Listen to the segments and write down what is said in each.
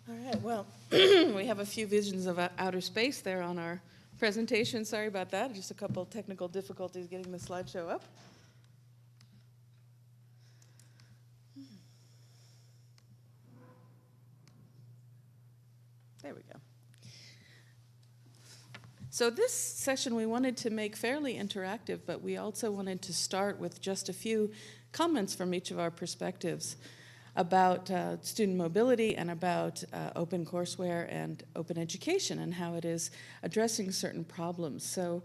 All right, well, we have a few visions of outer space there on our presentation. Sorry about that. Just a couple of technical difficulties getting the slideshow up. There we go. So this session we wanted to make fairly interactive, but we also wanted to start with just a few comments from each of our perspectives about student mobility and about open courseware and open education and how it is addressing certain problems. So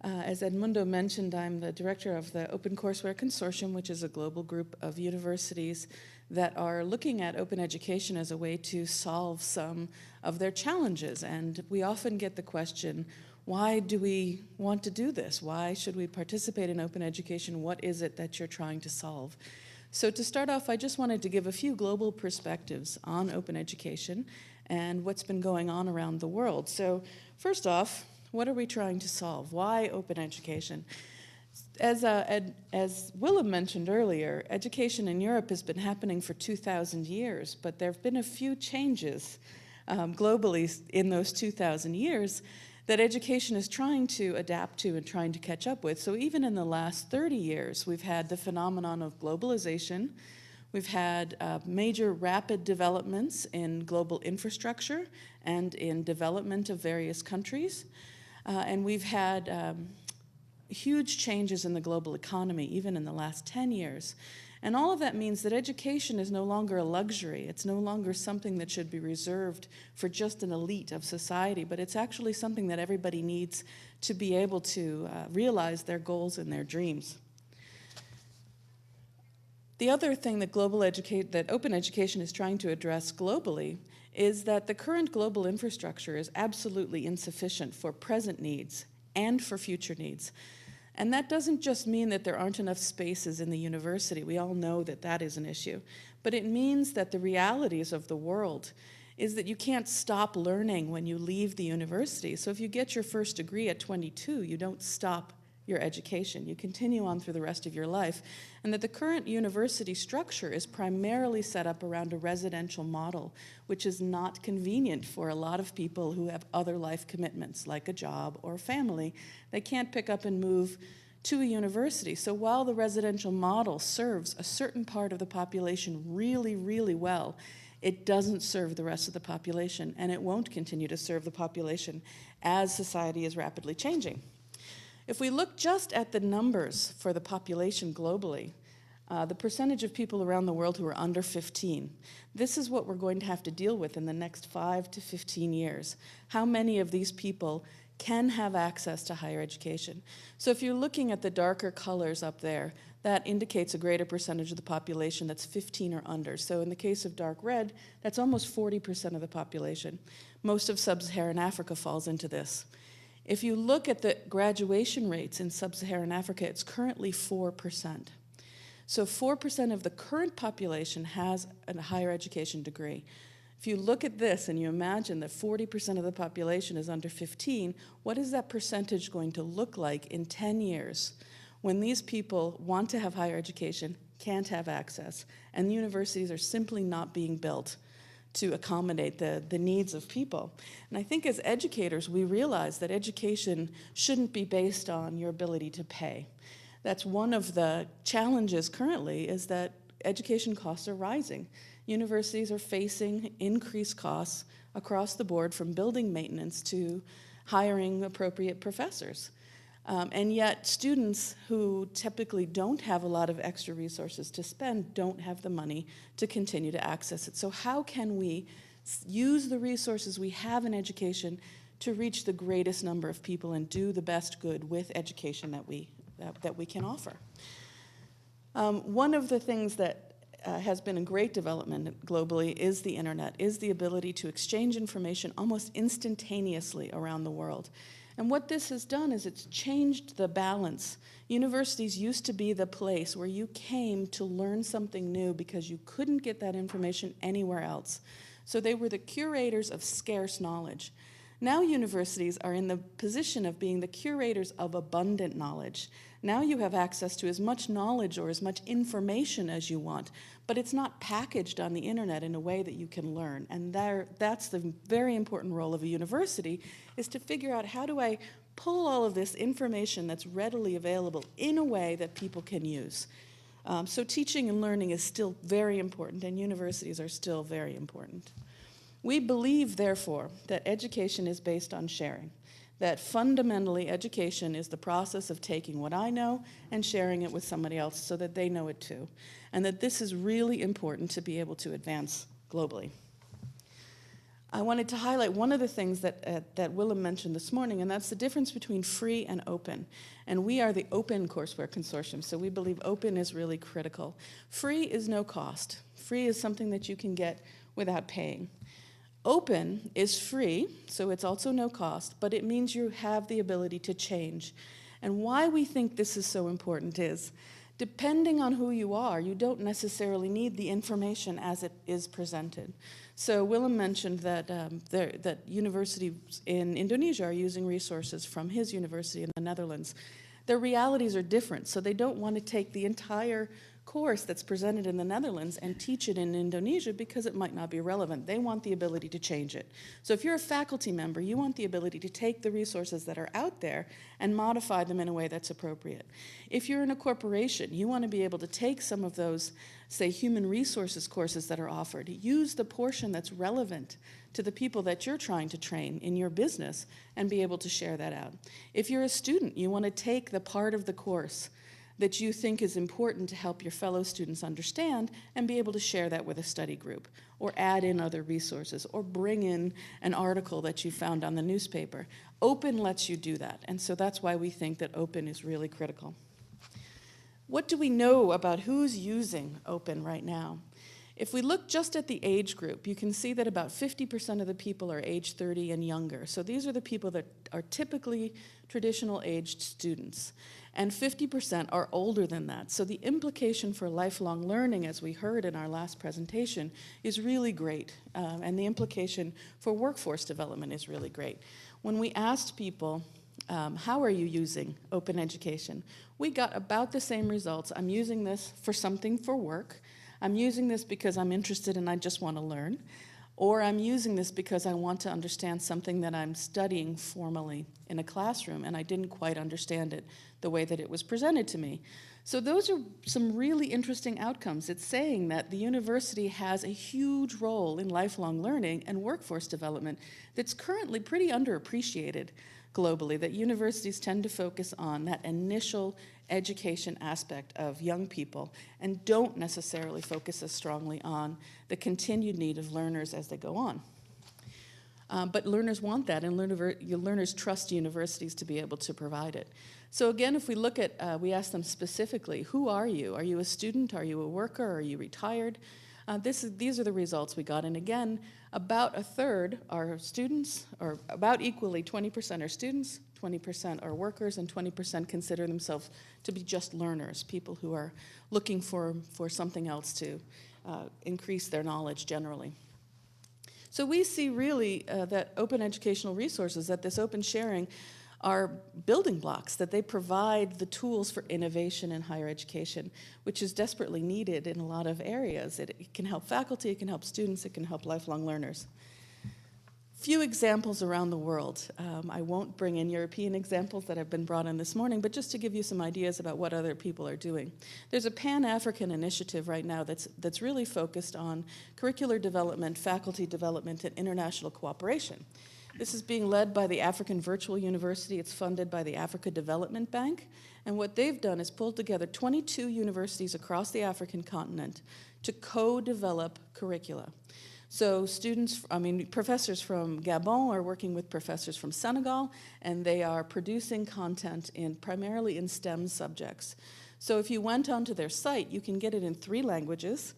as Edmundo mentioned, I'm the director of the Open Courseware Consortium, which is a global group of universities that are looking at open education as a way to solve some of their challenges. And we often get the question, why do we want to do this? Why should we participate in open education? What is it that you're trying to solve? So to start off, I just wanted to give a few global perspectives on open education and what's been going on around the world. So first off, what are we trying to solve? Why open education? As Willem mentioned earlier, education in Europe has been happening for 2,000 years, but there have been a few changes globally in those 2,000 years that education is trying to adapt to and trying to catch up with. So even in the last 30 years, we've had the phenomenon of globalization. We've had major rapid developments in global infrastructure and in development of various countries. And we've had huge changes in the global economy, even in the last 10 years. And all of that means that education is no longer a luxury. It's no longer something that should be reserved for just an elite of society, but it's actually something that everybody needs to be able to realize their goals and their dreams. The other thing that open education is trying to address globally is that the current global infrastructure is absolutely insufficient for present needs and for future needs. And that doesn't just mean that there aren't enough spaces in the university. We all know that that is an issue. But it means that the realities of the world is that you can't stop learning when you leave the university. So if you get your first degree at 22, you don't stop your education. You continue on through the rest of your life. And that the current university structure is primarily set up around a residential model, which is not convenient for a lot of people who have other life commitments, like a job or family. They can't pick up and move to a university. So while the residential model serves a certain part of the population really, really well, it doesn't serve the rest of the population, and it won't continue to serve the population as society is rapidly changing. If we look just at the numbers for the population globally, the percentage of people around the world who are under 15, this is what we're going to have to deal with in the next 5 to 15 years. How many of these people can have access to higher education? So if you're looking at the darker colors up there, that indicates a greater percentage of the population that's 15 or under. So in the case of dark red, that's almost 40% of the population. Most of sub-Saharan Africa falls into this. If you look at the graduation rates in sub-Saharan Africa, it's currently 4%. So 4% of the current population has a higher education degree. If you look at this and you imagine that 40% of the population is under 15, what is that percentage going to look like in 10 years when these people want to have higher education, can't have access, and universities are simply not being built to accommodate the needs of people? And I think as educators, we realize that education shouldn't be based on your ability to pay. That's one of the challenges currently, is that education costs are rising. Universities are facing increased costs across the board, from building maintenance to hiring appropriate professors. And yet students who typically don't have a lot of extra resources to spend don't have the money to continue to access it. So how can we use the resources we have in education to reach the greatest number of people and do the best good with education that we can offer? One of the things that has been a great development globally is the internet, is the ability to exchange information almost instantaneously around the world. And what this has done is it's changed the balance. Universities used to be the place where you came to learn something new because you couldn't get that information anywhere else. So they were the curators of scarce knowledge. Now universities are in the position of being the curators of abundant knowledge. Now you have access to as much knowledge or as much information as you want, but it's not packaged on the internet in a way that you can learn. And that's the very important role of a university, is to figure out, how do I pull all of this information that's readily available in a way that people can use? So teaching and learning is still very important, and universities are still very important. We believe, therefore, that education is based on sharing, that fundamentally education is the process of taking what I know and sharing it with somebody else so that they know it too, and that this is really important to be able to advance globally. I wanted to highlight one of the things that Willem mentioned this morning, and that's the difference between free and open. And we are the Open Courseware Consortium, so we believe open is really critical. Free is no cost. Free is something that you can get without paying. Open is free, so it's also no cost, but it means you have the ability to change. And why we think this is so important is, depending on who you are, you don't necessarily need the information as it is presented. So Willem mentioned that, that universities in Indonesia are using resources from his university in the Netherlands. Their realities are different, so they don't want to take the entire course that's presented in the Netherlands and teach it in Indonesia because it might not be relevant. They want the ability to change it. So if you're a faculty member, you want the ability to take the resources that are out there and modify them in a way that's appropriate. If you're in a corporation, you want to be able to take some of those, say, human resources courses that are offered, use the portion that's relevant to the people that you're trying to train in your business and be able to share that out. If you're a student, you want to take the part of the course that you think is important to help your fellow students understand and be able to share that with a study group, or add in other resources, or bring in an article that you found on the newspaper. Open lets you do that, and so that's why we think that open is really critical. What do we know about who's using open right now? If we look just at the age group, you can see that about 50% of the people are age 30 and younger. So these are the people that are typically traditional aged students. And 50% are older than that. So the implication for lifelong learning, as we heard in our last presentation, is really great. And the implication for workforce development is really great. When we asked people, how are you using open education? We got about the same results. I'm using this for something for work. I'm using this because I'm interested and I just want to learn. Or I'm using this because I want to understand something that I'm studying formally in a classroom and I didn't quite understand it the way that it was presented to me. So those are some really interesting outcomes. It's saying that the university has a huge role in lifelong learning and workforce development that's currently pretty underappreciated globally, that universities tend to focus on that initial education aspect of young people and don't necessarily focus as strongly on the continued need of learners as they go on. But learners want that, and learners trust universities to be able to provide it. So again, if we look at, we ask them specifically, who are you? Are you a student? Are you a worker? Are you retired? These are the results we got. And again, about a third are students, or about equally 20% are students, 20% are workers, and 20% consider themselves to be just learners, people who are looking for something else to increase their knowledge generally. So we see really that open educational resources, that this open sharing, are building blocks, that they provide the tools for innovation in higher education, which is desperately needed in a lot of areas. It can help faculty, it can help students, it can help lifelong learners. Few examples around the world. I won't bring in European examples that have been brought in this morning, but just to give you some ideas about what other people are doing. There's a Pan-African initiative right now that's really focused on curricular development, faculty development, and international cooperation. This is being led by the African Virtual University. It's funded by the Africa Development Bank. And what they've done is pulled together 22 universities across the African continent to co-develop curricula. So professors from Gabon are working with professors from Senegal, and they are producing content primarily in STEM subjects. So if you went onto their site, you can get it in 3 languages,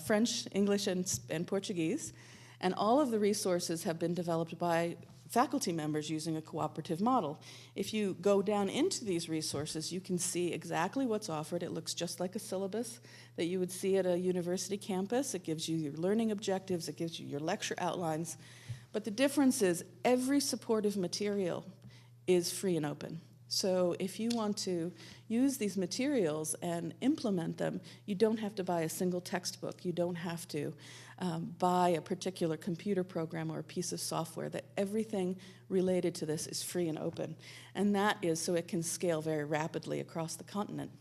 French, English, and Portuguese. And all of the resources have been developed by faculty members using a cooperative model. If you go down into these resources, you can see exactly what's offered. It looks just like a syllabus that you would see at a university campus. It gives you your learning objectives, it gives you your lecture outlines. But the difference is every supportive material is free and open. So if you want to use these materials and implement them, you don't have to buy a single textbook. You don't have to buy a particular computer program or a piece of software. That everything related to this is free and open. And that is so it can scale very rapidly across the continent.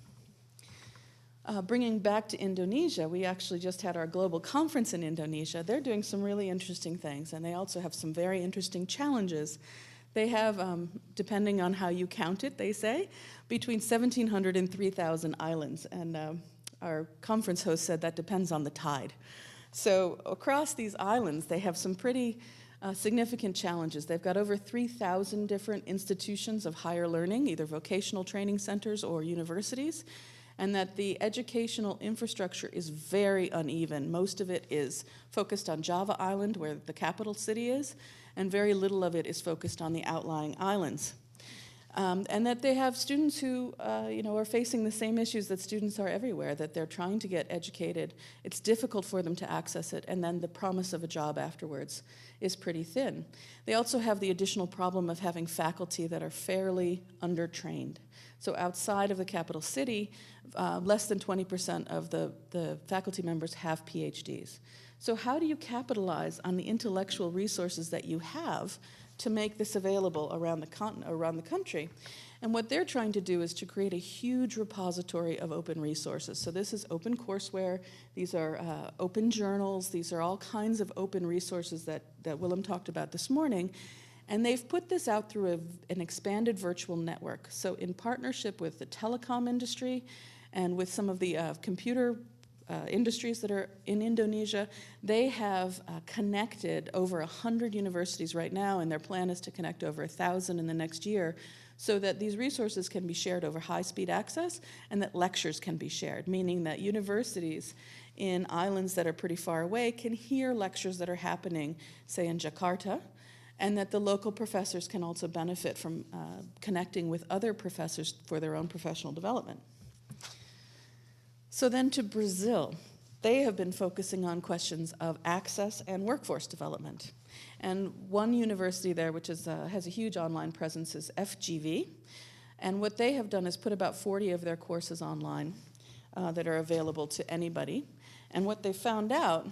Bringing back to Indonesia, we actually just had our global conference in Indonesia. They're doing some really interesting things, and they also have some very interesting challenges. They have, depending on how you count it, they say, between 1,700 and 3,000 islands. And our conference host said that depends on the tide. So across these islands, they have some pretty significant challenges. They've got over 3,000 different institutions of higher learning, either vocational training centers or universities, and that the educational infrastructure is very uneven. Most of it is focused on Java Island, where the capital city is, and very little of it is focused on the outlying islands. And that they have students who are facing the same issues that students are everywhere, that they're trying to get educated. It's difficult for them to access it, and then the promise of a job afterwards is pretty thin. They also have the additional problem of having faculty that are fairly undertrained. So outside of the capital city, less than 20% of the faculty members have PhDs. So how do you capitalize on the intellectual resources that you have to make this available around the continent, around the country? And what they're trying to do is to create a huge repository of open resources. So this is open courseware, these are open journals, these are all kinds of open resources that Willem talked about this morning. And they've put this out through an expanded virtual network. So in partnership with the telecom industry and with some of the computer industries that are in Indonesia, they have connected over 100 universities right now, and their plan is to connect over 1,000 in the next year, so that these resources can be shared over high-speed access and that lectures can be shared, meaning that universities in islands that are pretty far away can hear lectures that are happening, say in Jakarta, and that the local professors can also benefit from connecting with other professors for their own professional development. So then to Brazil, they have been focusing on questions of access and workforce development. And one university there, which has a huge online presence, is FGV. And what they have done is put about 40 of their courses online that are available to anybody. And what they found out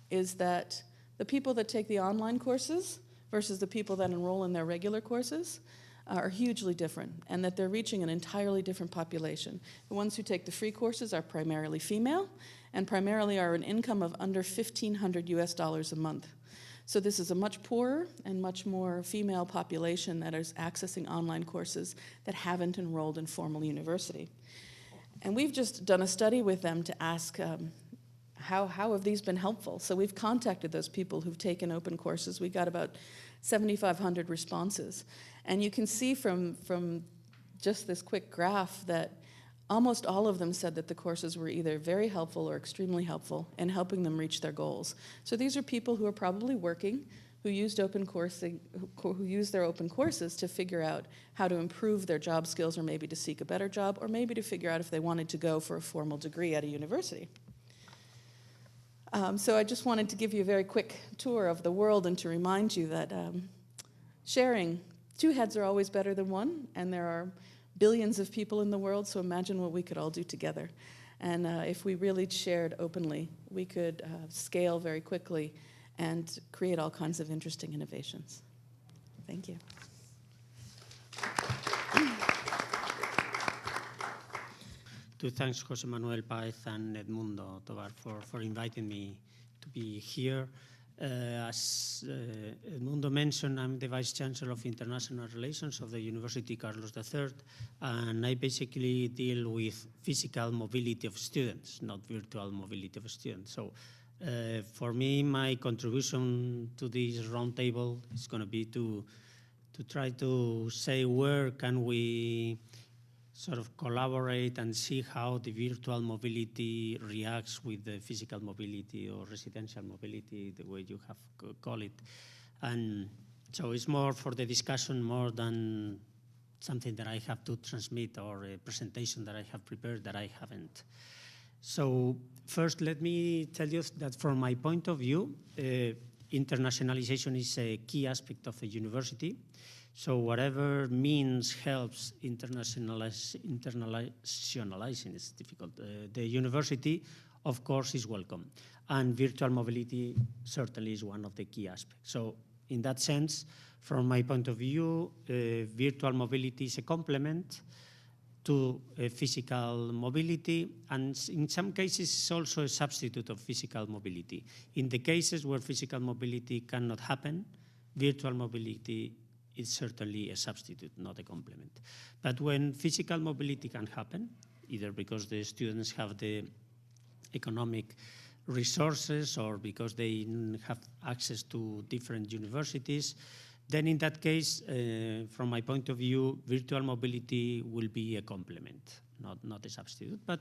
is that the people that take the online courses versus the people that enroll in their regular courses are hugely different, and that they're reaching an entirely different population. The ones who take the free courses are primarily female, and primarily are an income of under $1,500 a month. So this is a much poorer and much more female population that is accessing online courses that haven't enrolled in formal university. And we've just done a study with them to ask how have these been helpful? So we've contacted those people who've taken open courses. We got about 7,500 responses. And you can see from just this quick graph that almost all of them said that the courses were either very helpful or extremely helpful in helping them reach their goals. So these are people who are probably working, who used who used their open courses to figure out how to improve their job skills, or maybe to seek a better job, or maybe to figure out if they wanted to go for a formal degree at a university. So I just wanted to give you a very quick tour of the world and to remind you that sharing, two heads are always better than one, and there are billions of people in the world, so imagine what we could all do together. And if we really shared openly, we could scale very quickly and create all kinds of interesting innovations. Thank you. Thanks, José Manuel Páez and Edmundo Tovar for inviting me to be here. As Edmundo mentioned, I'm the Vice Chancellor of International Relations of the University Carlos III, and I basically deal with physical mobility of students, not virtual mobility of students. So for me, my contribution to this roundtable is going to be to try to say where can we sort of collaborate and see how the virtual mobility reacts with the physical mobility or residential mobility, the way you have call it. And so it's more for the discussion more than something that I have to transmit or a presentation that I have prepared that I haven't. So first, let me tell you that from my point of view, internationalization is a key aspect of the university. So whatever means helps internationalizing, it's difficult, the university, of course, is welcome. And virtual mobility certainly is one of the key aspects. So in that sense, from my point of view, virtual mobility is a complement to physical mobility, and in some cases it's also a substitute of physical mobility. In the cases where physical mobility cannot happen, virtual mobility is certainly a substitute, not a complement. But when physical mobility can happen, either because the students have the economic resources or because they have access to different universities, then in that case, from my point of view, virtual mobility will be a complement, not a substitute. But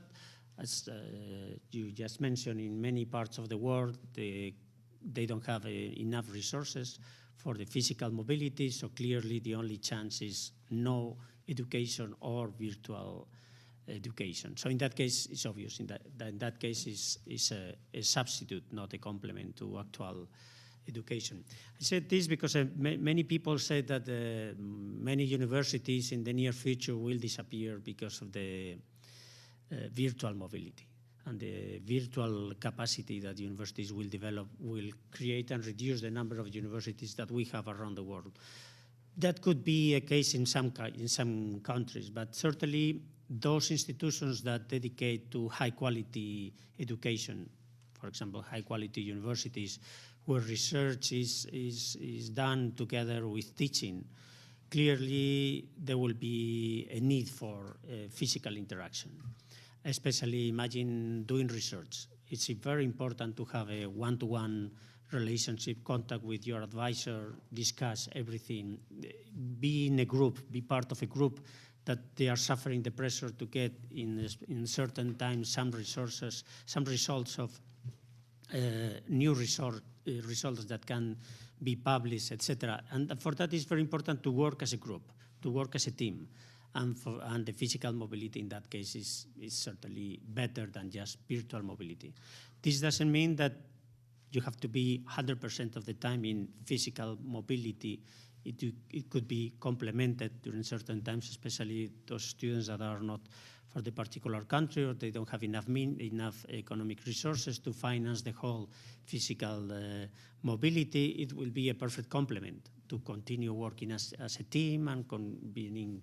as you just mentioned, in many parts of the world, they don't have enough resources for the physical mobility, so clearly the only chance is no education or virtual education. So in that case, it's obvious. In that case, is a substitute, not a complement to actual education. I said this because many people say that many universities in the near future will disappear because of the virtual mobility. And the virtual capacity that universities will develop will create and reduce the number of universities that we have around the world. That could be a case in some countries, but certainly those institutions that dedicate to high-quality education, for example, high-quality universities, where research is done together with teaching, clearly there will be a need for physical interaction. Especially imagine doing research. It's very important to have a one-to-one relationship, contact with your advisor, discuss everything, be in a group, be part of a group that they are suffering the pressure to get in certain times some resources, some results of new results that can be published, etc. And for that, it's very important to work as a group, to work as a team. And the physical mobility in that case is certainly better than just virtual mobility. This doesn't mean that you have to be 100% of the time in physical mobility. It could be complemented during certain times, especially those students that are not for the particular country or they don't have enough economic resources to finance the whole physical mobility. It will be a perfect complement to continue working as a team and convening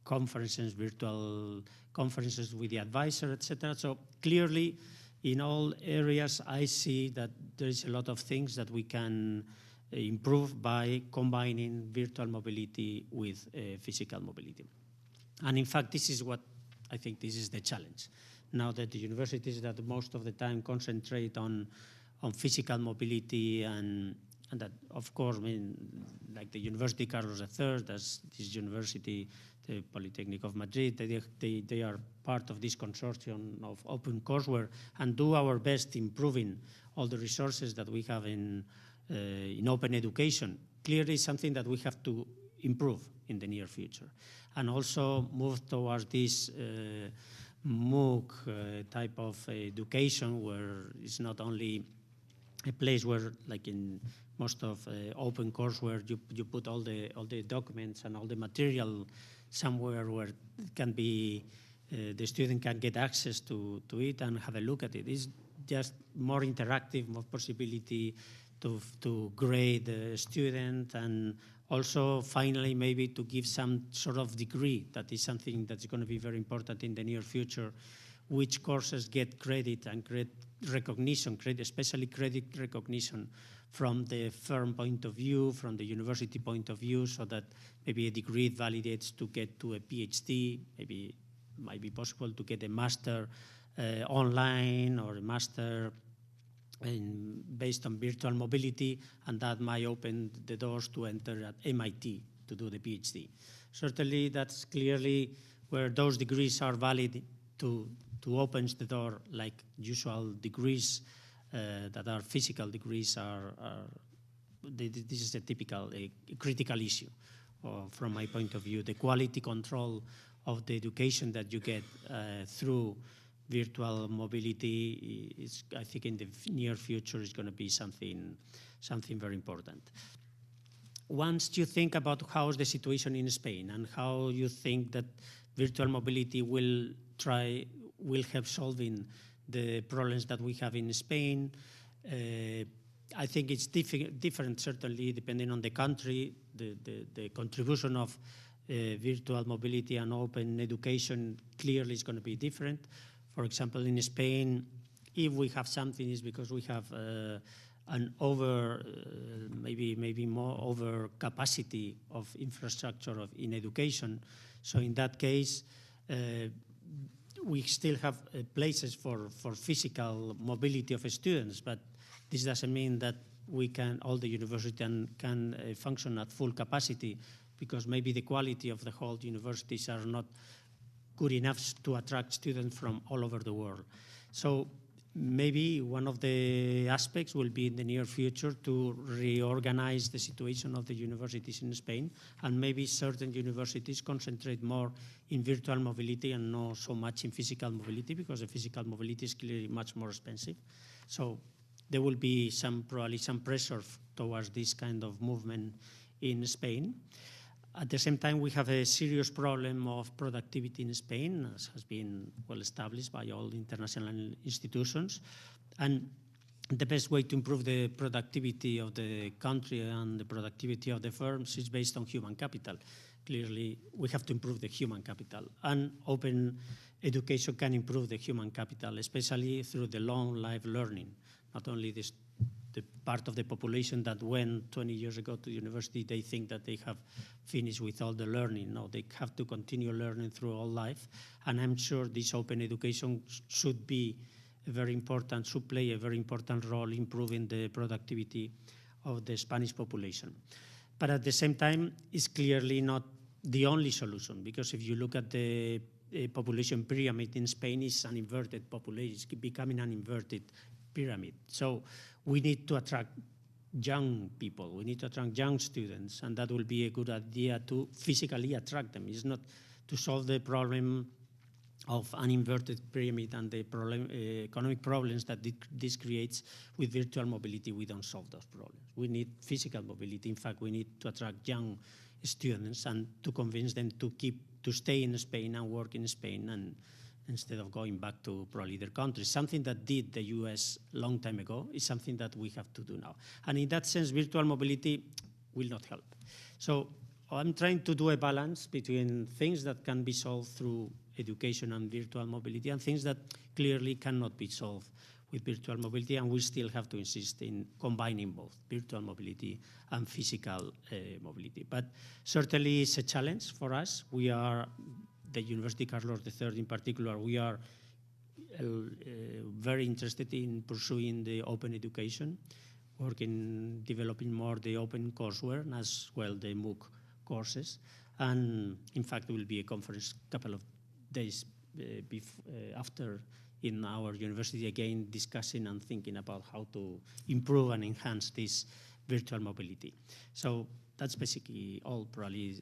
conferences, virtual conferences with the advisor, etc. So clearly, in all areas, I see that there is a lot of things that we can improve by combining virtual mobility with physical mobility. And in fact, this is what I think this is the challenge. Now that the universities that most of the time concentrate on physical mobility and that, of course, I mean, like the University Carlos III, that's this university, the Politécnica of Madrid, they are part of this consortium of open courseware and do our best improving all the resources that we have in open education. Clearly something that we have to improve in the near future. And also move towards this MOOC type of education where it's not only a place where, like in most of open courseware, you put all the documents and all the material somewhere where it can be, the student can get access to it and have a look at it. It's just more interactive, more possibility to grade the student and also finally maybe to give some sort of degree. That is something that's going to be very important in the near future. Which courses get credit and credit recognition, especially credit recognition from the firm point of view, from the university point of view, so that maybe a degree validates to get to a PhD, maybe it might be possible to get a master online or a master based on virtual mobility, and that might open the doors to enter at MIT to do the PhD. Certainly that's clearly where those degrees are valid to opens the door, like usual degrees that are physical degrees this is a typical, a critical issue from my point of view. The quality control of the education that you get through virtual mobility is, I think in the near future, is going to be something very important. once you think about how's the situation in Spain and how you think that virtual mobility will help solving the problems that we have in Spain, I think it's different, certainly, depending on the country. The contribution of virtual mobility and open education clearly is going to be different. For example, in Spain, if we have something, it's because we have an maybe more over capacity of infrastructure in education. So in that case, we still have places for physical mobility of students, but this doesn't mean that all the university can function at full capacity, because maybe the quality of the whole universities are not good enough to attract students from all over the world. So maybe one of the aspects will be in the near future to reorganize the situation of the universities in Spain, and maybe certain universities concentrate more in virtual mobility and not so much in physical mobility, because the physical mobility is clearly much more expensive. So there will be probably some pressure towards this kind of movement in Spain. At the same time, we have a serious problem of productivity in Spain, as has been well established by all international institutions. And the best way to improve the productivity of the country and the productivity of the firms is based on human capital. Clearly, we have to improve the human capital. And open education can improve the human capital, especially through the long life learning. Not only the part of the population that went 20 years ago to university, they think that they have finished with all the learning. No, they have to continue learning through all life. And I'm sure this open education should play a very important role in improving the productivity of the Spanish population. But at the same time, it's clearly not the only solution, because if you look at the population pyramid in Spain, it's an inverted population. It's becoming an inverted pyramid. So we need to attract young people. We need to attract young students, and that will be a good idea to physically attract them. It's not to solve the problem of an inverted pyramid and the economic problems that this creates with virtual mobility. We don't solve those problems. We need physical mobility. In fact, we need to attract young students and to convince them to stay in Spain and work in Spain, and instead of going back to probably their countries. Something that did the US a long time ago is something that we have to do now. And in that sense, virtual mobility will not help. So I'm trying to do a balance between things that can be solved through education and virtual mobility and things that clearly cannot be solved with virtual mobility, and we still have to insist in combining both virtual mobility and physical mobility. But certainly it's a challenge for us. We are the University Carlos III in particular, we are very interested in pursuing the open education, working, developing more the open courseware and as well the MOOC courses. And in fact, there will be a conference a couple of days after in our university again discussing and thinking about how to improve and enhance this virtual mobility. So that's basically all, probably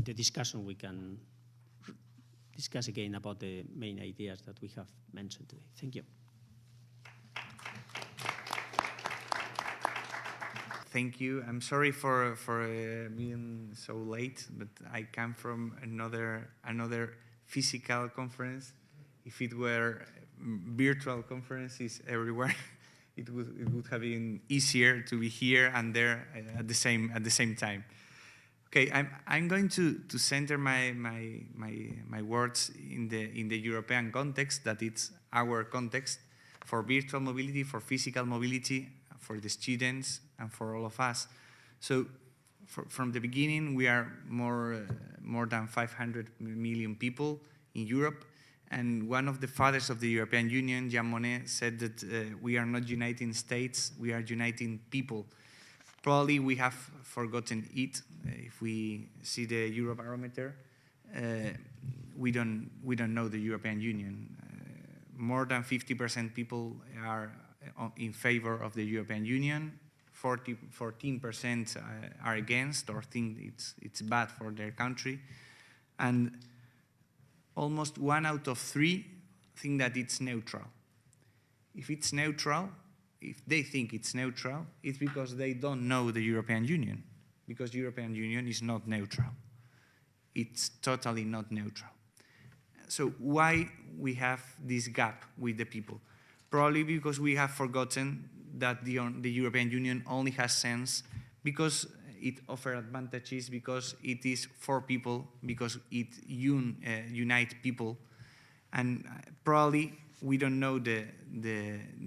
the discussion we can discuss again about the main ideas that we have mentioned today. Thank you. Thank you. I'm sorry for being so late, but I come from another physical conference. If it were virtual conferences everywhere, it would have been easier to be here and there at the same time. Okay, I'm going to center my words in the European context, that it's our context for virtual mobility, for physical mobility, for the students, and for all of us. So from the beginning, we are more than 500 million people in Europe, and one of the fathers of the European Union, Jean Monnet, said that we are not uniting states, we are uniting people. Probably we have forgotten it. If we see the Eurobarometer, we don't know the European Union. More than 50% people are in favor of the European Union. 14% are against or think it's bad for their country, and almost 1 out of 3 think that it's neutral. If it's neutral, if they think it's neutral, it's because they don't know the European Union. because European Union is not neutral. It's totally not neutral. So why we have this gap with the people? Probably because we have forgotten that the European Union only has sense because it offers advantages, because it is for people, because it unites people. And probably we don't know the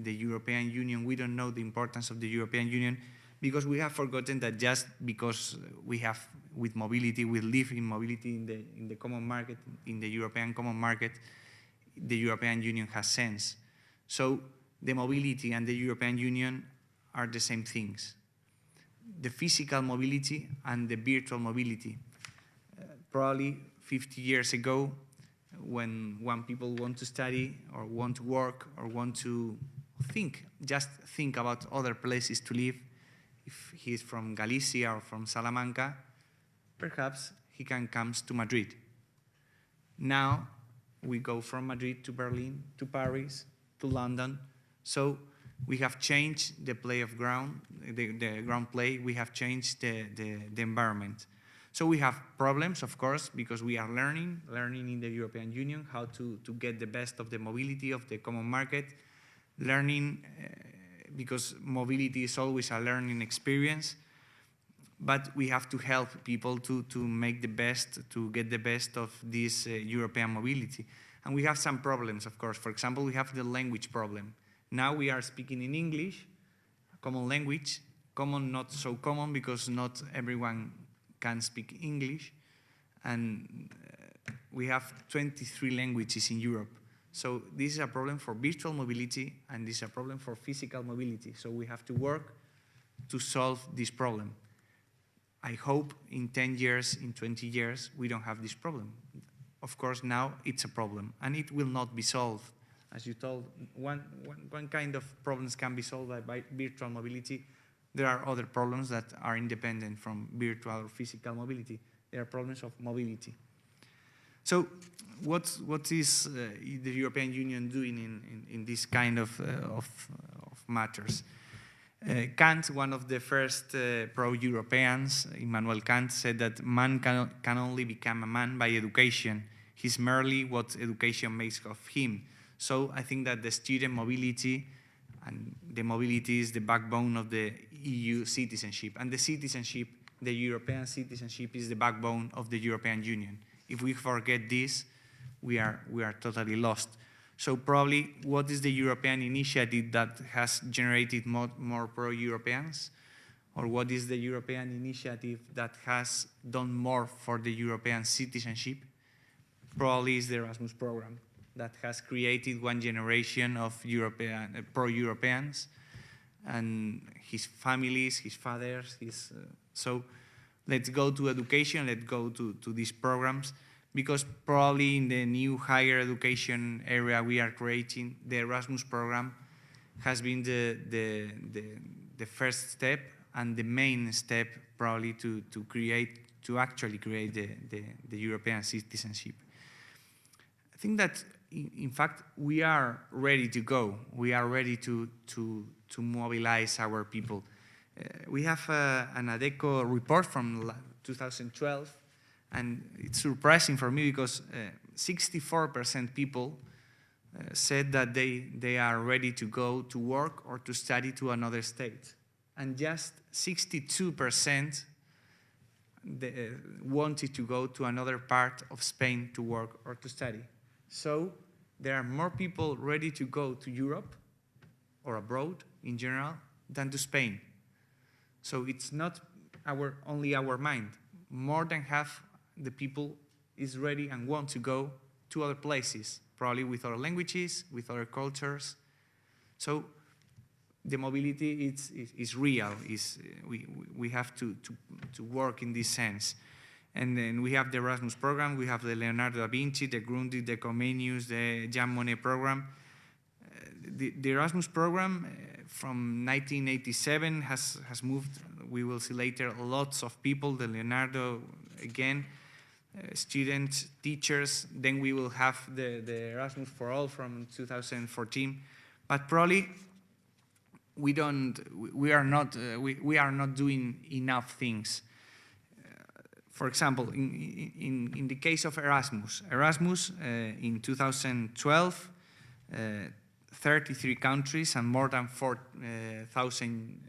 European Union, we don't know the importance of the European Union, because we have forgotten that just because we have with mobility, we live in mobility in the common market, in the European common market, the European Union has sense. So the mobility and the European Union are the same things. The physical mobility and the virtual mobility. Probably 50 years ago, when people want to study or want to work or want to just think about other places to live, if he's from Galicia or from Salamanca, perhaps he can come to Madrid. Now we go from Madrid to Berlin, to Paris, to London. So we have changed the play of ground, the ground play, we have changed the environment. So we have problems, of course, because we are learning in the European Union how to get the best of the mobility of the common market, learning because mobility is always a learning experience, but we have to help people to make the best, to get the best of this European mobility. And we have some problems, of course. For example, we have the language problem. Now we are speaking in English, a common language, common, not so common, because not everyone can speak English. And we have 23 languages in Europe. So this is a problem for virtual mobility, and this is a problem for physical mobility. So we have to work to solve this problem. I hope in 10 years, in 20 years, we don't have this problem. Of course, now it's a problem, and it will not be solved. As you told, one kind of problems can be solved by virtual mobility. There are other problems that are independent from virtual or physical mobility. There are problems of mobility. So what is the European Union doing in this kind of matters? Kant, one of the first pro-Europeans, Immanuel Kant, said that man can only become a man by education. He's merely what education makes of him. So I think that the student mobility and the mobility is the backbone of the EU citizenship. And the citizenship, the European citizenship, is the backbone of the European Union. If we forget this, we are totally lost. So probably, what is the European initiative that has generated more pro-Europeans? Or what is the European initiative that has done more for the European citizenship? Probably is the Erasmus program that has created one generation of pro-Europeans, and his families, his fathers, so let's go to education, let's go to these programs, because probably in the new higher education area we are creating, the Erasmus program has been the first step and the main step probably to actually create the European citizenship. I think that in fact we are ready to go. We are ready to mobilize our people. We have an ADECO report from 2012, and it's surprising for me because 64% people said that they are ready to go to work or to study to another state. And just 62% wanted to go to another part of Spain to work or to study. So there are more people ready to go to Europe or abroad in general than to Spain. So it's not only our mind. More than half the people is ready and want to go to other places, probably with other languages, with other cultures. So the mobility is real. We have to work in this sense. And then we have the Erasmus program, we have the Leonardo da Vinci, the Grundy, the Comenius, the Jean Monnet program. The Erasmus program from 1987 has moved, we will see later, lots of people, the Leonardo again, students, teachers, then we will have the Erasmus for All from 2014. But probably we are not doing enough things. For example, in the case of Erasmus, in 2012, 33 countries and more than 4,000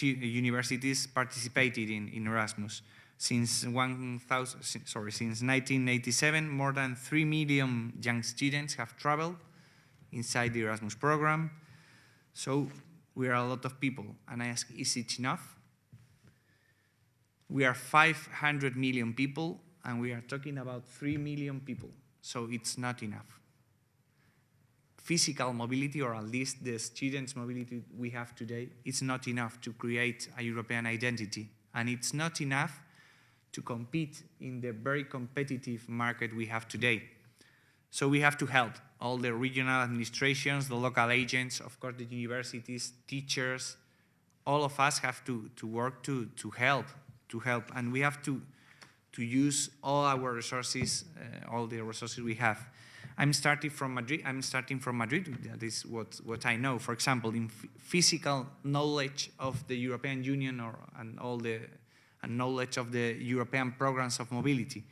universities participated in Erasmus. Since 1987, more than 3 million young students have traveled inside the Erasmus program. So we are a lot of people, and I ask, is it enough? We are 500 million people, and we are talking about 3 million people, so it's not enough. Physical mobility, or at least the students' mobility we have today, is not enough to create a European identity, and it's not enough to compete in the very competitive market we have today. So we have to help all the regional administrations, the local agents, of course the universities, teachers, all of us have to work to help, and we have to use all our resources, all the resources we have. I'm starting from Madrid. That is what I know. For example, in physical knowledge of the European Union and knowledge of the European programs of mobility.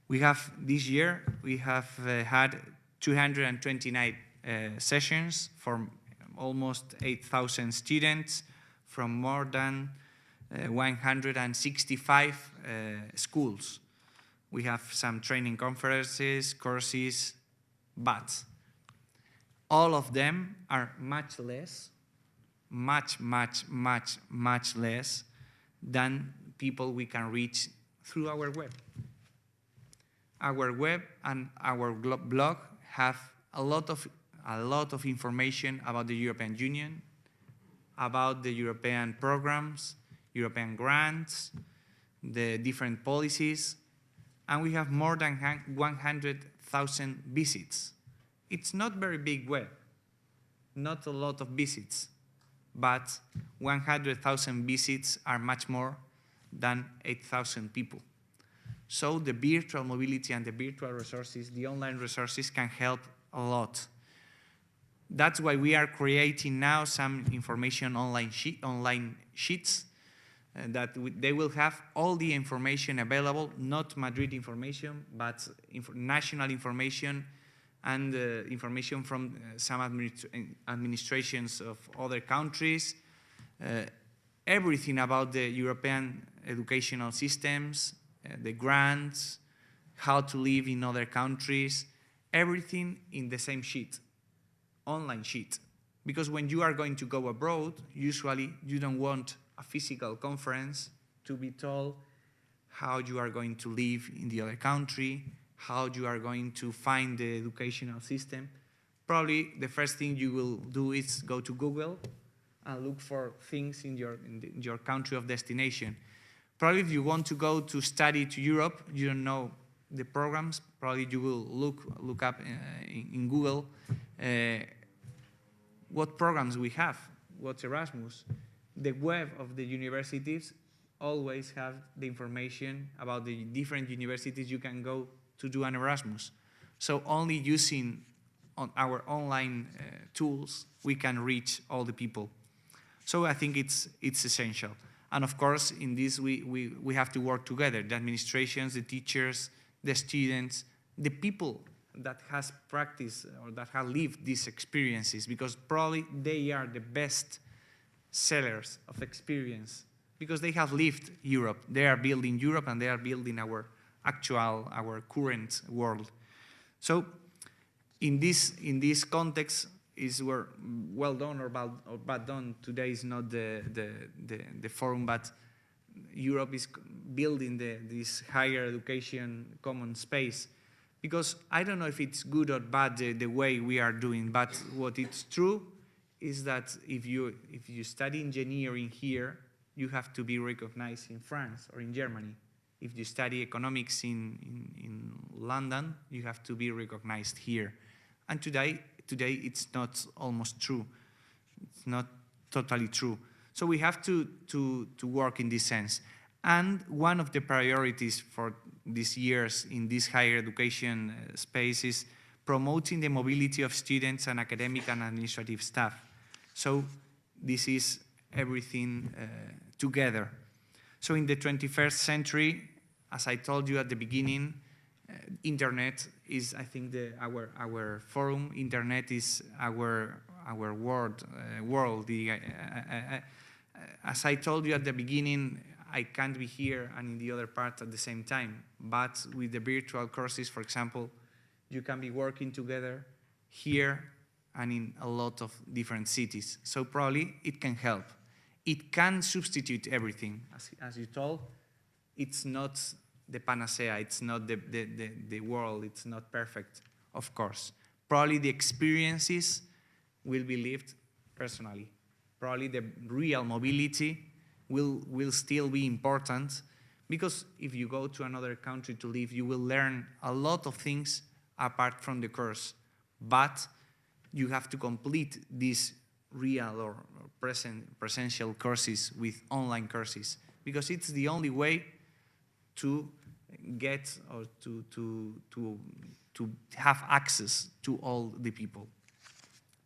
This year we have had 229 sessions from almost 8,000 students from more than 165 schools. We have some training conferences, courses, but all of them are much less, much less than people we can reach through our web. Our web and our blog have a lot of information about the European Union, about the European programs, European grants, the different policies, and we have more than 100,000 visits. It's not very big web, not a lot of visits, but 100,000 visits are much more than 8,000 people. So the virtual mobility and the virtual resources, the online resources can help a lot. That's why we are creating now some information online sheets that they will have all the information available, not Madrid information, but national information and information from some administrations of other countries, everything about the European educational systems, the grants, how to live in other countries, everything in the same sheet, online sheet. Because when you are going to go abroad, usually you don't want a physical conference to be told how you are going to live in the other country, how you are going to find the educational system. Probably the first thing you will do is go to Google and look for things in your country of destination. Probably if you want to go to study to Europe, you don't know the programs, probably you will look up in Google what programs we have, what's Erasmus. The web of the universities always have the information about the different universities you can go to do an Erasmus. So only using our online tools, we can reach all the people. So I think it's essential. And of course, in this, we have to work together, the administrations, the teachers, the students, the people that has practiced or that have lived these experiences, because probably they are the best sellers of experience, because they have lived Europe. They are building Europe and they are building our current world. So in this context, is where well done or bad done. Today is not the forum, but Europe is building this higher education common space. Because I don't know if it's good or bad the way we are doing, but what it's true is that if you study engineering here, you have to be recognized in France or in Germany. If you study economics in London, you have to be recognized here. And today it's not almost true. It's not totally true. So we have to work in this sense. And one of the priorities for these years in this higher education space is promoting the mobility of students and academic and administrative staff. So this is everything together. So in the 21st century, as I told you at the beginning, internet is, I think, our forum. Internet is our world. As I told you at the beginning, I can't be here and in the other part at the same time. But with the virtual courses, for example, you can be working together here and in a lot of different cities. So probably it can help. It can substitute everything. As you told, it's not the panacea, it's not the world, it's not perfect, of course. Probably the experiences will be lived personally. Probably the real mobility will still be important, because if you go to another country to live, you will learn a lot of things apart from the course. But you have to complete these real or presential courses with online courses, because it's the only way to get or to have access to all the people,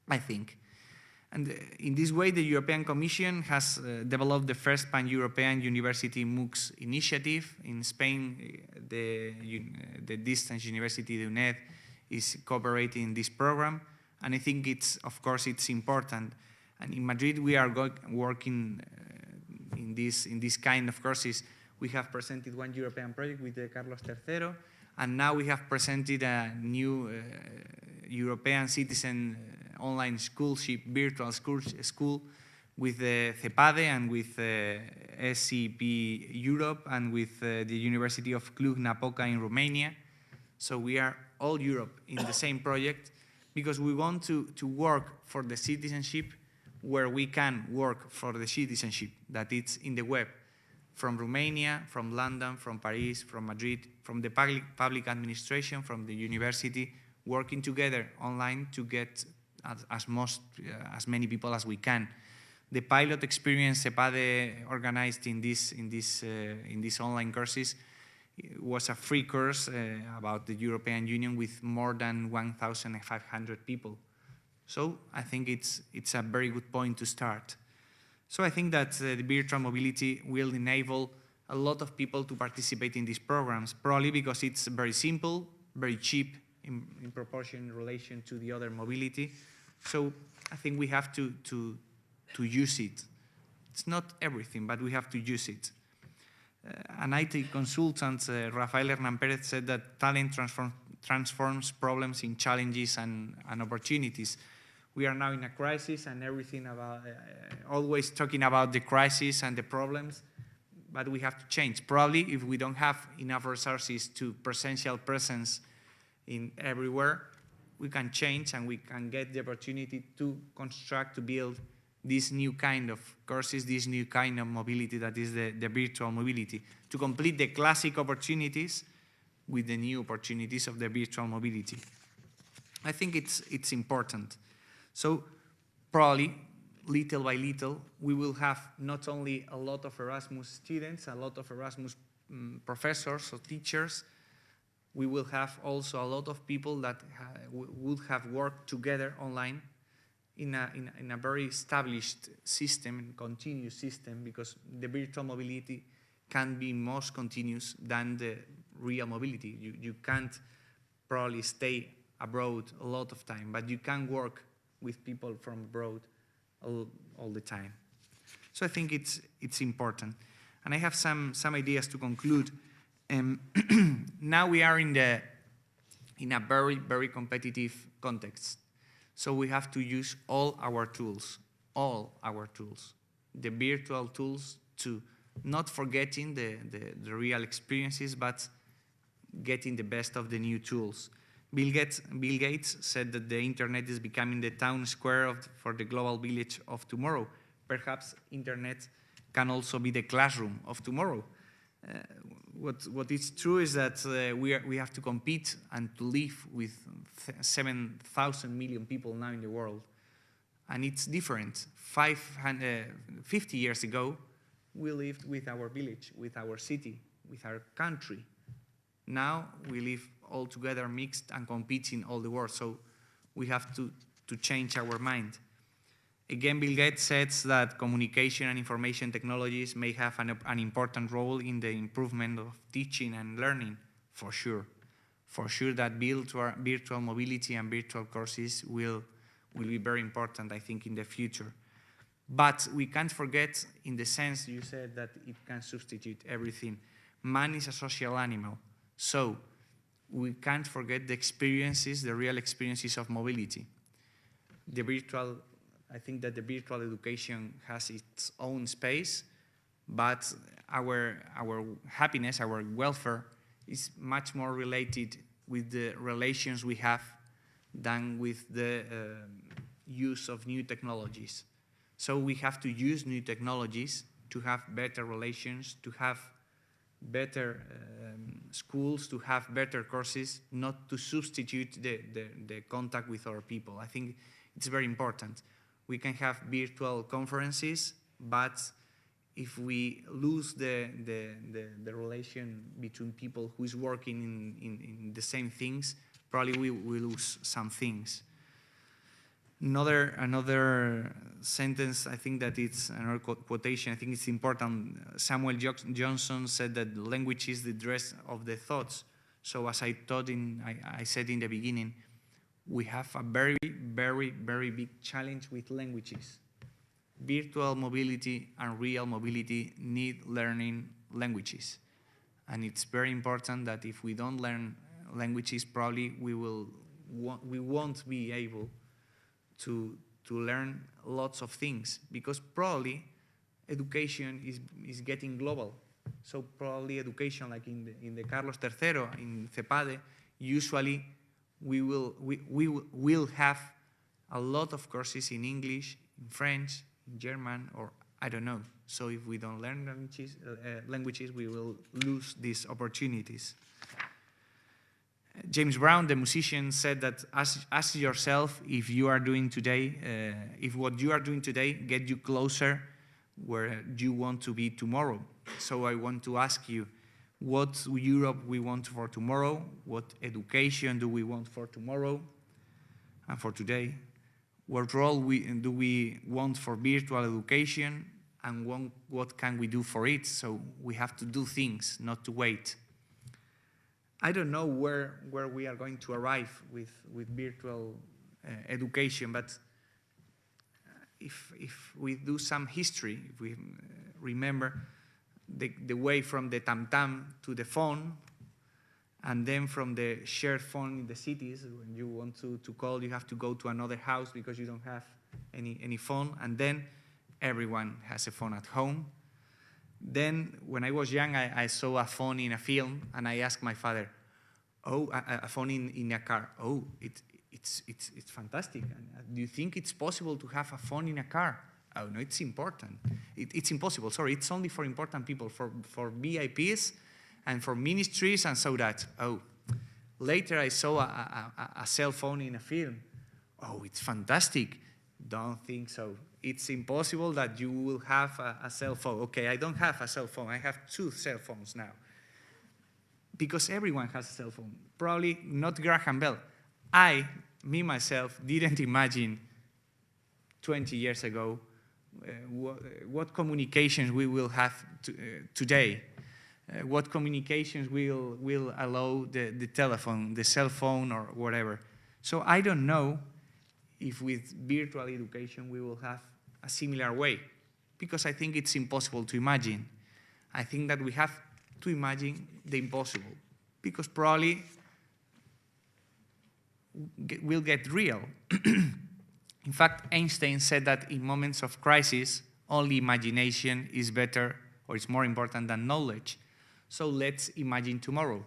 I think. And in this way, the European Commission has developed the first pan-European university MOOCs initiative. In Spain, the distance university, the UNED, is cooperating in this program. And I think it's, of course, it's important. And in Madrid, we are working in this kind of courses. We have presented one European project with Carlos III, and now we have presented a new European citizen online schoolship, virtual school with CEPADE and with SCP Europe and with the University of Cluj-Napoca in Romania. So we are all Europe in the same project, because we want to work for the citizenship where we can work for the citizenship, that it's in the web, from Romania, from London, from Paris, from Madrid, from the public administration, from the university, working together online to get as many people as we can. The pilot experience CEPADE organized in these online courses was a free course about the European Union with more than 1,500 people. So I think it's a very good point to start. So I think that the virtual mobility will enable a lot of people to participate in these programs, probably because it's very simple, very cheap in proportion in relation to the other mobility. So I think we have to use it. It's not everything, but we have to use it. An IT consultant, Rafael Hernán Pérez, said that talent transforms problems in challenges and opportunities. We are now in a crisis, and everything about, always talking about the crisis and the problems, but we have to change. Probably if we don't have enough resources to presential presence in everywhere, we can change and we can get the opportunity to construct, to build this new kind of courses, this new kind of mobility that is the virtual mobility, to complete the classic opportunities with the new opportunities of the virtual mobility. I think it's important. So probably, little by little, we will have not only a lot of Erasmus students, a lot of Erasmus professors or teachers, we will have also a lot of people that would have worked together online in a very established system, continuous system, because the virtual mobility can be more continuous than the real mobility. You can't probably stay abroad a lot of time, but you can work with people from abroad all the time. So I think it's important. And I have some ideas to conclude. Now we are in a very, very competitive context. So we have to use all our tools, the virtual tools, to not forgetting the real experiences, but getting the best of the new tools. Bill Gates said that the internet is becoming the town square for the global village of tomorrow. Perhaps internet can also be the classroom of tomorrow. What is true is that we have to compete and to live with 7,000 million people now in the world. And it's different. 50 years ago, we lived with our village, with our city, with our country. Now we live all together, mixed and competing all the world. So we have to change our mind. Again, Bill Gates says that communication and information technologies may have an important role in the improvement of teaching and learning, for sure. For sure that virtual mobility and virtual courses will be very important, I think, in the future. But we can't forget, in the sense you said that it can substitute everything. Man is a social animal, so we can't forget the experiences, the real experiences of mobility. I think that the virtual education has its own space, but our happiness, our welfare is much more related with the relations we have than with the use of new technologies. So we have to use new technologies to have better relations, to have better schools, to have better courses, not to substitute the contact with other people. I think it's very important. We can have virtual conferences, but if we lose the relation between people who is working in the same things, probably we lose some things. Another sentence, I think that it's another quotation, I think it's important. Samuel Johnson said that language is the dress of the thoughts. So as I said in the beginning, we have a very, very, very big challenge with languages. Virtual mobility and real mobility need learning languages. And it's very important that if we don't learn languages, probably we won't be able to learn lots of things, because probably education is getting global. So probably education, like in the Carlos III, in CEPADE, usually we will have a lot of courses in English, in French, in German, or I don't know. So if we don't learn languages, we will lose these opportunities. James Brown, the musician, said that ask yourself if you are doing today, if what you are doing today get you closer where you want to be tomorrow. So I want to ask you, what Europe we want for tomorrow? What education do we want for tomorrow and for today? What role do we want for virtual education, and what can we do for it? So we have to do things, not to wait. I don't know where we are going to arrive with virtual education, but if we do some history, if we remember the way from the tam-tam to the phone, and then from the shared phone in the cities, when you want to call, you have to go to another house because you don't have any phone, and then everyone has a phone at home. Then, when I was young, I saw a phone in a film, and I asked my father, "Oh, a phone in a car. Oh, it's fantastic. Do you think it's possible to have a phone in a car?" "Oh, no, it's important. It's impossible. Sorry, it's only for important people, for VIPs and for ministries and so that." Oh, later I saw a cell phone in a film. "Oh, it's fantastic." "Don't think so. It's impossible that you will have a cell phone." "Okay, I don't have a cell phone. I have 2 cell phones now." Because everyone has a cell phone. Probably not Graham Bell. Me myself, didn't imagine 20 years ago what communications we will have today. What communications will allow the telephone, the cell phone, or whatever. So I don't know if with virtual education we will have a similar way, because I think it's impossible to imagine. I think that we have to imagine the impossible, because probably will get real. In fact, Einstein said that in moments of crisis, only imagination is better, or is more important than knowledge. So let's imagine tomorrow.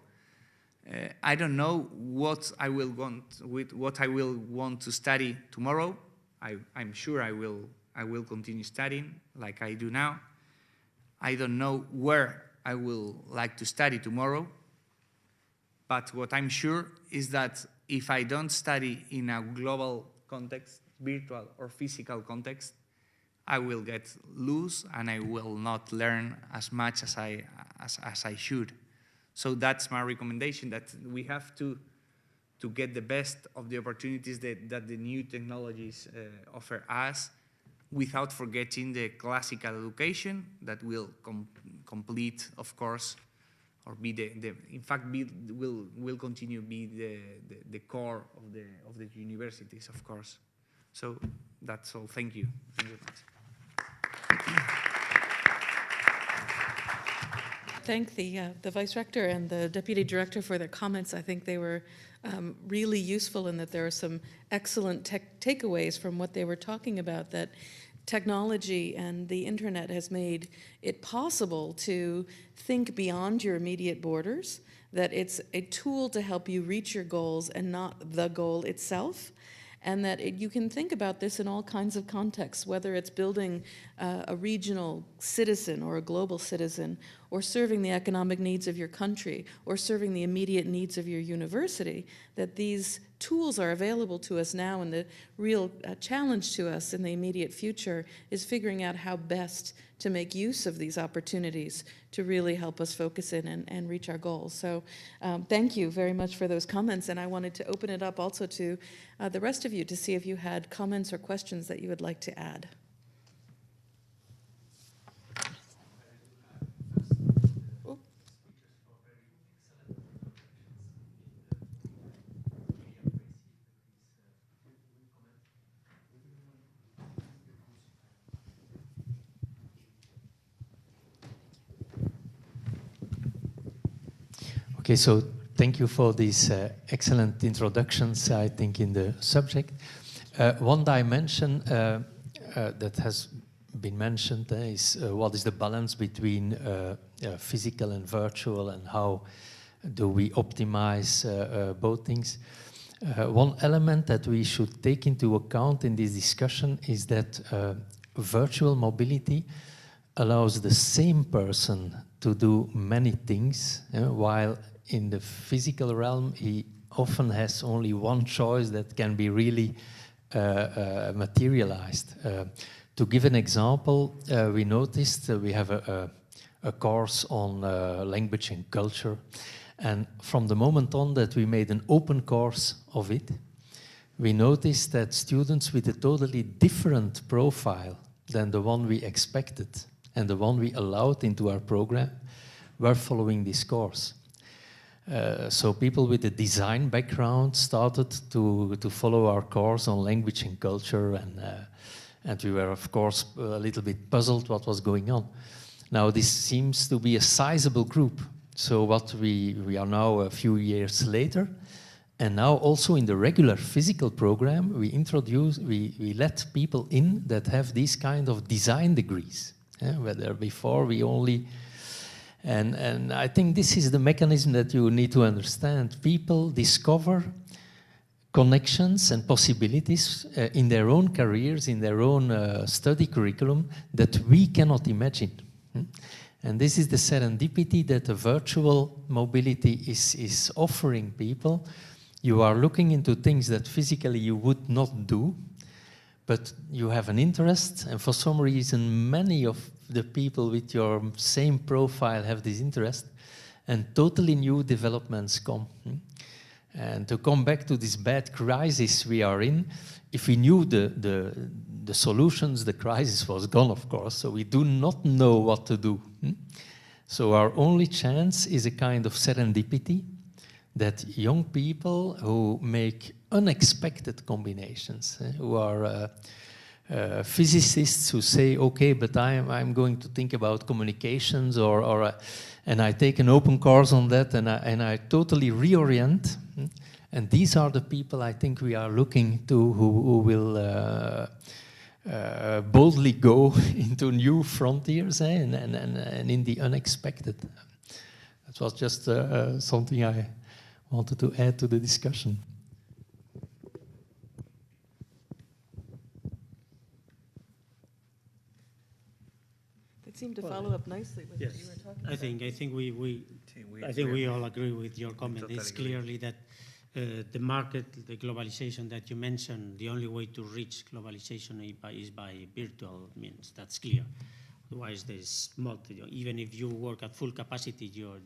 I don't know what I will want to study tomorrow. I'm sure I will continue studying like I do now. I don't know where I will like to study tomorrow. But what I'm sure is that if I don't study in a global context, virtual or physical context, I will get loose and I will not learn as much as I should. So that's my recommendation, that we have to get the best of the opportunities that the new technologies offer us, without forgetting the classical education that will complete, of course, or be in fact will continue be the core of the universities, of course. So that's all. Thank you. Thank you very much. Thank the Vice Rector and the Deputy Director for their comments. I think they were really useful in that there are some excellent takeaways from what they were talking about, that technology and the internet has made it possible to think beyond your immediate borders, that it's a tool to help you reach your goals and not the goal itself. And that you can think about this in all kinds of contexts, whether it's building a regional citizen or a global citizen, or serving the economic needs of your country, or serving the immediate needs of your university, that these tools are available to us now, and the real challenge to us in the immediate future is figuring out how best to make use of these opportunities to really help us focus in and reach our goals. So thank you very much for those comments, and I wanted to open it up also to the rest of you to see if you had comments or questions that you would like to add. Okay, so thank you for these excellent introductions, I think, in the subject. One dimension that has been mentioned is what is the balance between physical and virtual, and how do we optimize both things. One element that we should take into account in this discussion is that virtual mobility allows the same person to do many things, while in the physical realm, he often has only one choice that can be really materialized. To give an example, we noticed we have a course on language and culture, and from the moment on that we made an open course of it, we noticed that students with a totally different profile than the one we expected and the one we allowed into our program were following this course. So people with a design background started to follow our course on language and culture, and we were, of course, a little bit puzzled what was going on. Now, this seems to be a sizable group. So what we are now a few years later, and now also in the regular physical program, we let people in that have these kind of design degrees, whether before we only... And I think this is the mechanism that you need to understand. People discover connections and possibilities in their own careers, in their own study curriculum that we cannot imagine. And this is the serendipity that the virtual mobility is offering people. You are looking into things that physically you would not do, but you have an interest, and for some reason many of the people with your same profile have this interest, and totally new developments come. And to come back to this bad crisis we are in, if we knew the solutions, the crisis was gone, of course, so we do not know what to do. So our only chance is a kind of serendipity, that young people who make unexpected combinations, who are physicists who say, okay, but I'm going to think about communications, and I take an open course on that, and I totally reorient. And these are the people I think we are looking to, who will boldly go into new frontiers, and in the unexpected. That was just something I wanted to add to the discussion. It seemed to follow up nicely with what you were talking about. I think we all agree with your comment. Totally It's clearly that the market, the globalization that you mentioned, the only way to reach globalization is by virtual means. That's clear. Otherwise, there's even if you work at full capacity, your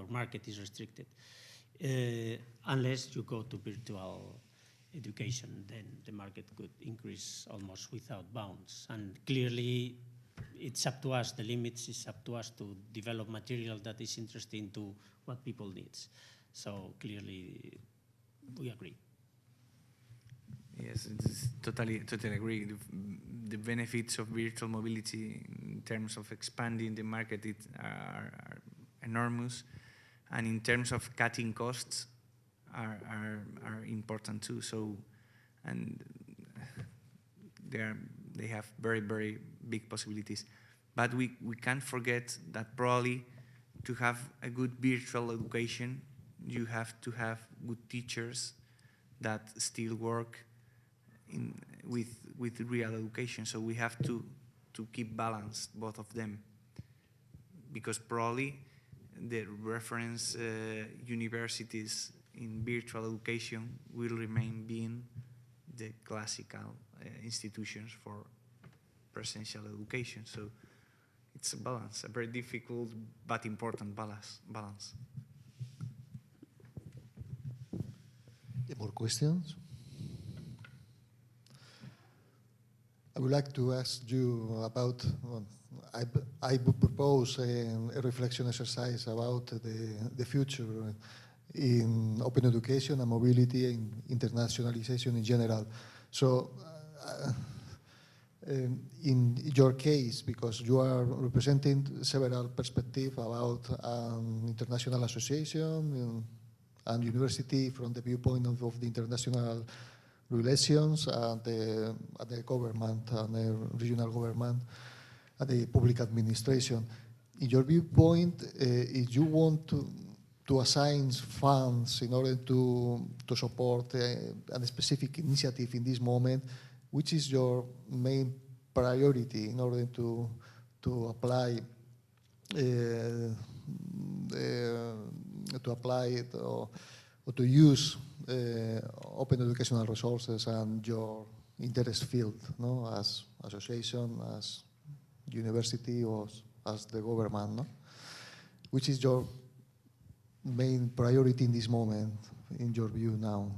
market is restricted, unless you go to virtual education, then the market could increase almost without bounds. And clearly, it's up to us, the limits is up to us to develop material that is interesting to what people need. So clearly, we agree. Yes, totally agree. The benefits of virtual mobility in terms of expanding the market are enormous, and in terms of cutting costs are important too. So, and they have very big possibilities. But we can't forget that probably to have a good virtual education, you have to have good teachers that still work with real education. So we have to keep balanced both of them, because probably the reference universities in virtual education will remain being the classical institutions for presential education. So it's a balance, a very difficult but important balance. Any more questions? I would like to ask you about, I would propose a reflection exercise about the future in open education and mobility and internationalization in general. So in your case, because you are representing several perspectives about international association and university from the viewpoint of the international relations and the government and the regional government and the public administration. In your viewpoint, if you want to assign funds in order to support a specific initiative in this moment, which is your main priority in order to apply it or to use open educational resources and your interest field, no? As association, as university, or as the government, no? Which is your main priority in this moment, in your view now?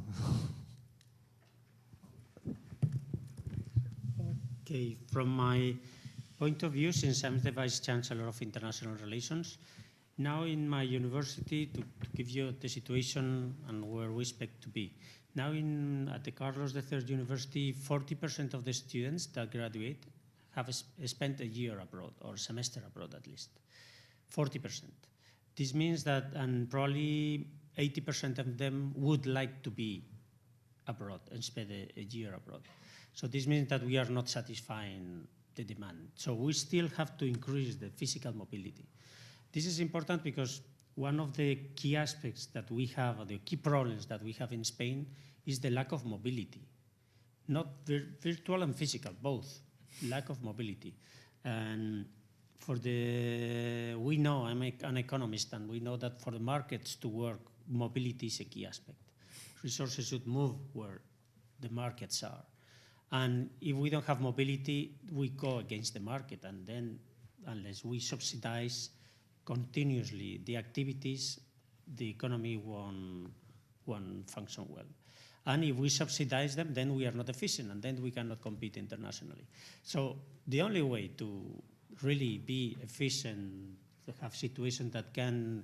Okay, from my point of view, since I'm the Vice Chancellor of International Relations, now in my university, to give you the situation and where we expect to be. Now at the Carlos III University, 40% of the students that graduate have spent a year abroad, or semester abroad at least, 40%. This means that, and probably 80% of them would like to be abroad and spend a year abroad. So this means that we are not satisfying the demand. So we still have to increase the physical mobility. This is important because one of the key aspects that we have, or the key problems that we have in Spain, is the lack of mobility. Not virtual and physical, both. Lack of mobility. And we know, I'm an economist, and we know that for the markets to work, mobility is a key aspect. Resources should move where the markets are. And if we don't have mobility, we go against the market, and then unless we subsidize continuously the activities, the economy won't function well. And if we subsidize them, then we are not efficient, and then we cannot compete internationally. So the only way to really be efficient, to have situations that can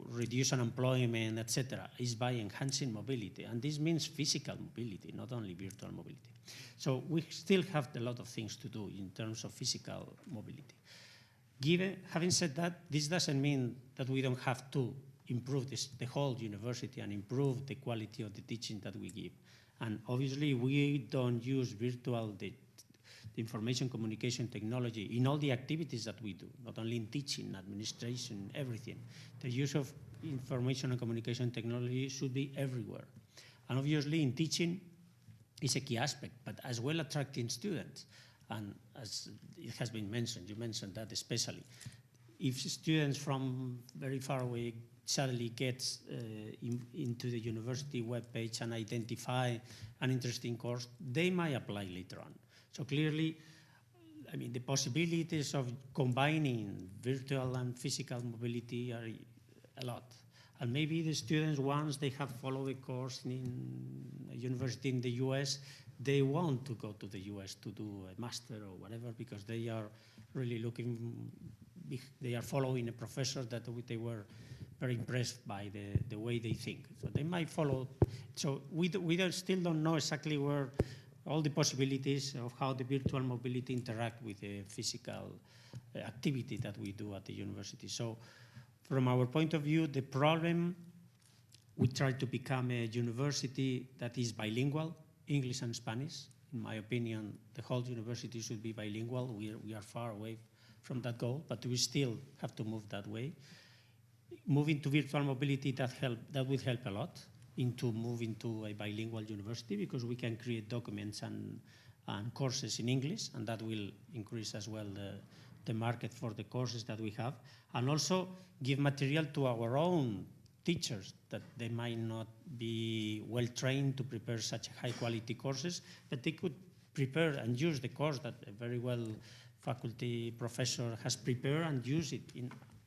reduce unemployment, etc., is by enhancing mobility. And this means physical mobility, not only virtual mobility. So we still have a lot of things to do in terms of physical mobility. Having said that, this doesn't mean that we don't have to improve the whole university and improve the quality of the teaching that we give. And obviously, we don't use the information communication technology in all the activities that we do, not only in teaching, administration, everything. The use of information and communication technology should be everywhere. And obviously, in teaching, it's a key aspect, but as well attracting students. And as it has been mentioned, you mentioned that especially, if students from very far away suddenly get into the university webpage and identify an interesting course, they might apply later on. So clearly, I mean, the possibilities of combining virtual and physical mobility are a lot. And maybe the students, once they have followed a course in a university in the US, they want to go to the US to do a master or whatever, because they are really they are following a professor that they were very impressed by the way they think. So they might follow. So we still don't know exactly where all the possibilities of how the virtual mobility interact with the physical activity that we do at the university. So from our point of view, the problem, we try to become a university that is bilingual, English and Spanish. In my opinion, the whole university should be bilingual. We are far away from that goal, but we still have to move that way. Moving to virtual mobility, that will help a lot into moving to a bilingual university, because we can create documents and courses in English, and that will increase as well the market for the courses that we have, and also give material to our own teachers that they might not be well trained to prepare such high quality courses, but they could prepare and use the course that a very well faculty professor has prepared and use it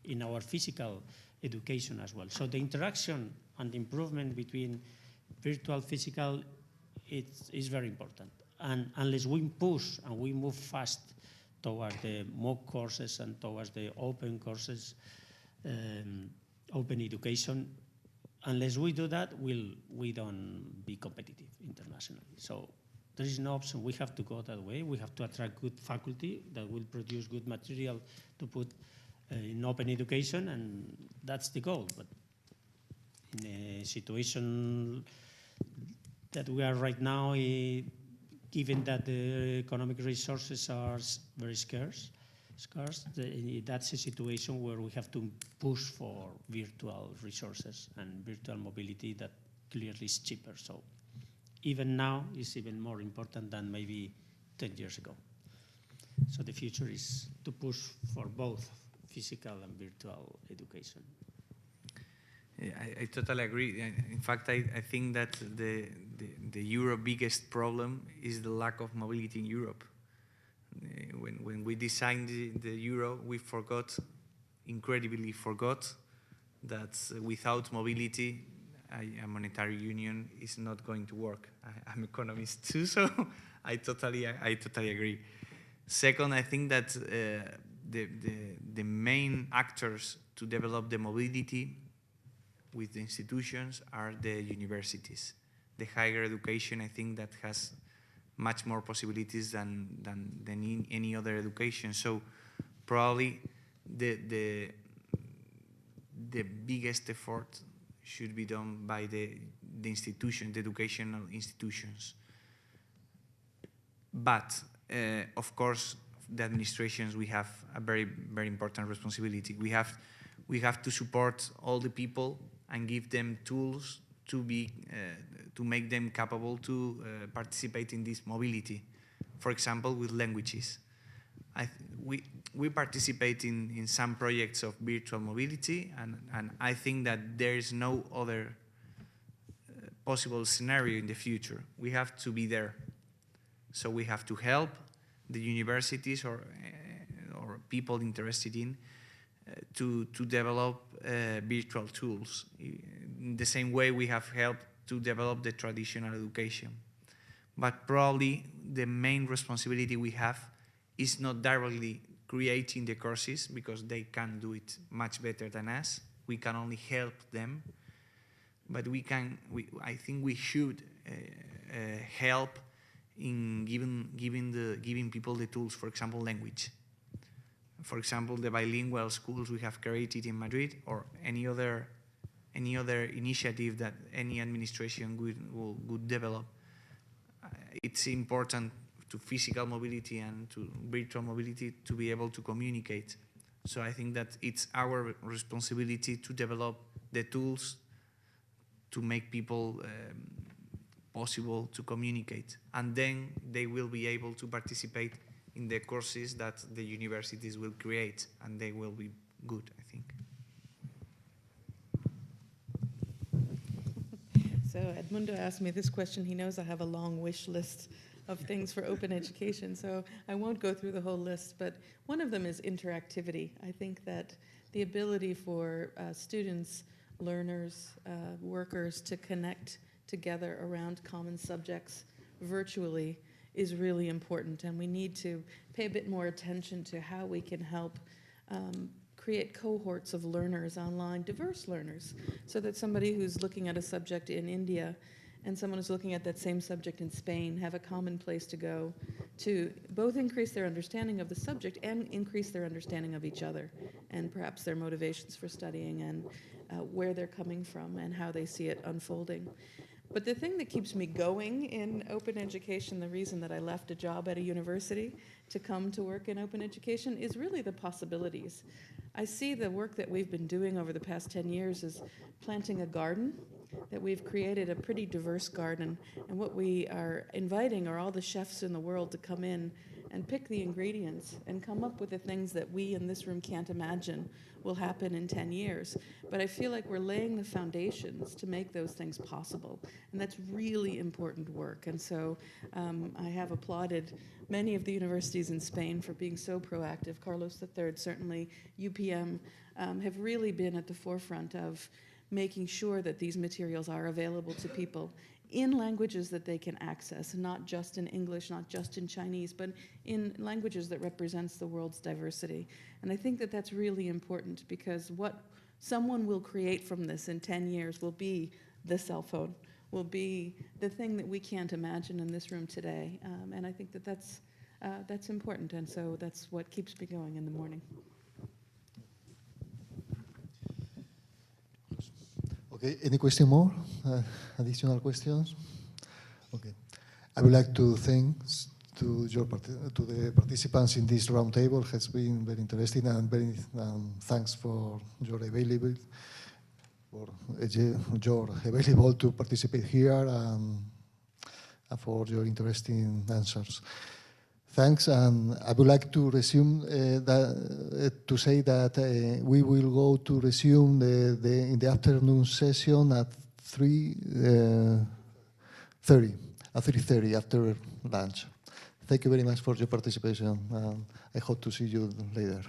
in our physical education as well. So the interaction and the improvement between virtual, physical, is very important. And unless we push and we move fast towards the MOOC courses and towards the open courses, open education, unless we do that, we don't be competitive internationally. So there is no option. We have to go that way. We have to attract good faculty that will produce good material to put in open education, and that's the goal. But in a situation that we are right now, given that the economic resources are very scarce, that's a situation where we have to push for virtual resources and virtual mobility that clearly is cheaper. So even now is even more important than maybe 10 years ago. So the future is to push for both physical and virtual education. Yeah, I totally agree. In fact, I think that the Europe biggest problem is the lack of mobility in Europe. When we designed the euro, we incredibly forgot that without mobility, a monetary union is not going to work. I'm an economist too, so I totally agree. Second, I think that the main actors to develop the mobility with the institutions are the universities. The higher education, I think, that has much more possibilities than in any other education. So probably the biggest effort should be done by the institution, the educational institutions. But of course, the administrations, we have a very, very important responsibility. We have to support all the people and give them tools to make them capable to participate in this mobility. For example, with languages. We participate in some projects of virtual mobility, and I think that there is no other possible scenario in the future. We have to be there. So we have to help the universities or people interested in to develop virtual tools. In the same way we have helped to develop the traditional education. But probably the main responsibility we have is not directly creating the courses, because they can do it much better than us. We can only help them. But I think we should help in giving people the tools, for example, language. For example, the bilingual schools we have created in Madrid, or any other initiative that any administration would develop. It's important to physical mobility and to virtual mobility to be able to communicate. So I think that it's our responsibility to develop the tools to make people possible to communicate, and then they will be able to participate in the courses that the universities will create, and they will be good, I think. So Edmundo asked me this question. He knows I have a long wish list of things for open education, so I won't go through the whole list, but one of them is interactivity. I think that the ability for students learners, workers to connect together around common subjects virtually is really important, and we need to pay a bit more attention to how we can help create cohorts of learners online, diverse learners, so that somebody who's looking at a subject in India and someone who's looking at that same subject in Spain have a common place to go to both increase their understanding of the subject and increase their understanding of each other, and perhaps their motivations for studying and where they're coming from and how they see it unfolding. But the thing that keeps me going in open education, the reason that I left a job at a university to come to work in open education, is really the possibilities. I see the work that we've been doing over the past 10 years as planting a garden, that we've created a pretty diverse garden, and what we are inviting are all the chefs in the world to come in and pick the ingredients and come up with the things that we in this room can't imagine will happen in 10 years. But I feel like we're laying the foundations to make those things possible, and that's really important work. And so I have applauded many of the universities in Spain for being so proactive. Carlos III, certainly UPM, have really been at the forefront of making sure that these materials are available to people in languages that they can access, not just in English, not just in Chinese, but in languages that represents the world's diversity. And I think that that's really important, because what someone will create from this in 10 years will be the cell phone, will be the thing that we can't imagine in this room today. And I think that that's important, and so that's what keeps me going in the morning. Okay, any question more? Additional questions? Okay. I would like to thank to the participants in this roundtable. It has been very interesting, and thanks for your availability, to participate here, and for your interesting answers. Thanks, and I would like to resume to say that we will go to resume in the afternoon session at 3:30 after lunch. Thank you very much for your participation. I hope to see you later.